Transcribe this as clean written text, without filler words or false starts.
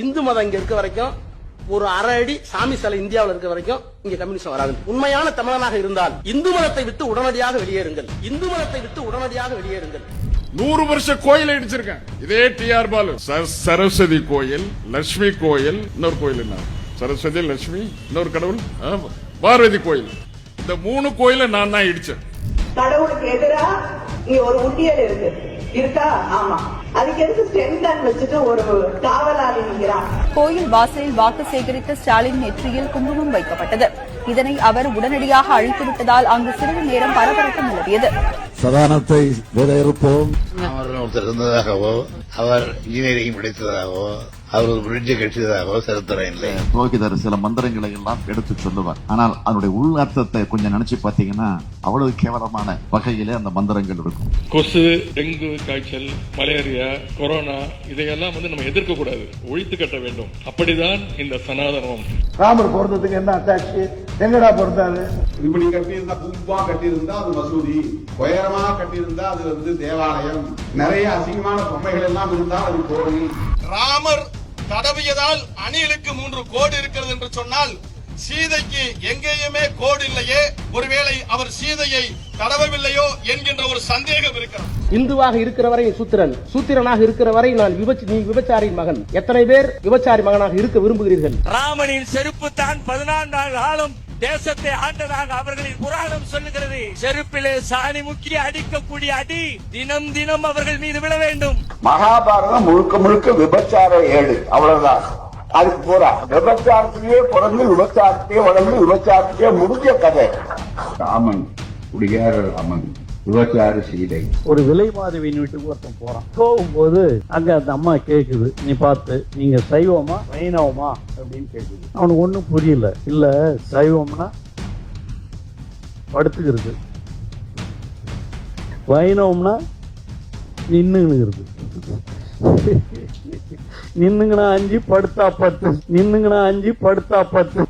இந்து மதம் இங்க இருக்க வரைக்கும் ஒரு அரை அடி சாமி சிலை இந்தியாவில் இருக்க வரைக்கும் இங்க கம்யூனிஸ்ட் வராது. உண்மையான தமிழனாக இருந்தால் இந்து மதத்தை விட்டு உடனடியாக வெளியேறுங்கள். இந்து மதத்தை விட்டு உடனடியாக வெளியேறுங்கள். 100 வருஷ கோயில் இடிச்சிருக்கேன். இதே டிஆர் பாலு. சரஸ்வதி கோயில், லட்சுமி கோயில், இன்னொரு கோயில் என்ன? சரஸ்வதி, லட்சுமி, இன்னொரு கடவுள் பார்வதி கோயில். இந்த 3 கோயில நான் தான் இடிச்சேன். கடவுளுக்கு எதிரா இங்க ஒரு உண்டியல் இருக்கு இருக்கா? ஆமா. அதுக்கு எதுக்கு ஸ்டெண்ட் வச்சுட்டு ஒரு காவலாளி நிற்கிறான்? கோயில் வாசலில் வாக்கு சேகரித்த ஸ்டாலின் நெற்றியில் குங்குமம் வைக்கப்பட்டது. இதனை அவர் உடனடியாக அழித்துவிட்டதால் அங்கு சிறிது நேரம் பரபரப்பு நிலவியது. சதானத்தை விடையிருப்போம். ஒருத்தர் இருந்ததாகவோ, அவர் இன்ஜினியரிங் படித்ததாகவோ, அவர் ஒரு பிரிட்ஜை கட்டியதாகவோ சரித்திரம் இல்லை. புரோகிதர் சில மந்திரங்களை எல்லாம் எடுத்து சொல்லுவார். ஆனால் அதனுடைய உள்ளார்த்தத்தை கொஞ்சம் நினைச்சு பாத்தீங்கன்னா அவ்வளவு கேவலமான வகையிலே அந்த மந்திரங்கள் இருக்கும். கொசு, டெங்கு காய்ச்சல், மலேரியா, கொரோனா இதையெல்லாம் நம்ம எதிர்க்க கூடாது, ஒழித்து கட்ட வேண்டும். அப்படிதான் இந்த சனாதனம். ராமர் பிறந்ததுக்கு என்ன அட்டாச்சு? எங்கடா பிறந்தாரு? இப்படி கட்டியிருந்தா, கும்பா கட்டியிருந்தா அது மசூதி, உயரமா கட்டியிருந்தா அது தேவாலயம், நிறைய அசிங்கமான பொம்மைகள் எல்லாம் இருந்தால் அது கோவில். ராமர் தடவியதால் அணிலுக்கு 3 கோடு இருக்கிறது என்று சொன்னால் சீதைக்கு எங்கேயுமே கோடு இல்லையே, ஒருவேளை அவர் சீதையை தடவவில்லையோ என்கின்ற ஒரு சந்தேகம் இருக்கிறது. இந்துவாக இருக்கிற வரை சூத்திரன், சூத்திரனாக இருக்கிற வரை நான் நீ விபச்சாரியின் மகன். எத்தனை பேர் விபச்சாரி மகனாக இருக்க விரும்புகிறீர்கள்? ராமனின் செருப்பு தான் 14 காலம் தேசத்தை ஆண்டதாக அவர்களின் புராணம் சொல்லுகிறது. செருப்பிலே சாணி முக்கி அடிக்கக்கூடிய அடி தினம் தினம் அவர்கள் மீது விழ வேண்டும். மகாபாரதம் முழுக்க முழுக்க விபச்சார ஏடு, அவ்வளவுதான். அதுக்கு போறா விபச்சாரத்திலேயே பிறந்து விபச்சாரத்தையே வளர்ந்து விபச்சாரத்தையே முடிஞ்ச கதை. ராமன், குடியார ராமன், விபச்சார சீதை. ஒரு விலை மாதவியின் வீட்டுக்கு ஒருத்தன் போறான். போகும்போது அங்க அந்த அம்மா கேக்குது, நீ பார்த்து நீங்க சைவமா வைணவமா அப்படின்னு கேக்குது. அவனுக்கு ஒண்ணும் புரியல. இல்ல சைவம்னா படுத்துக்கிறது, வைணவம்னா நின்னுங்கிறது. நின்னுங்கனா 5 படுத்தா 10, நின்னுங்கனா 5 படுத்தா 10.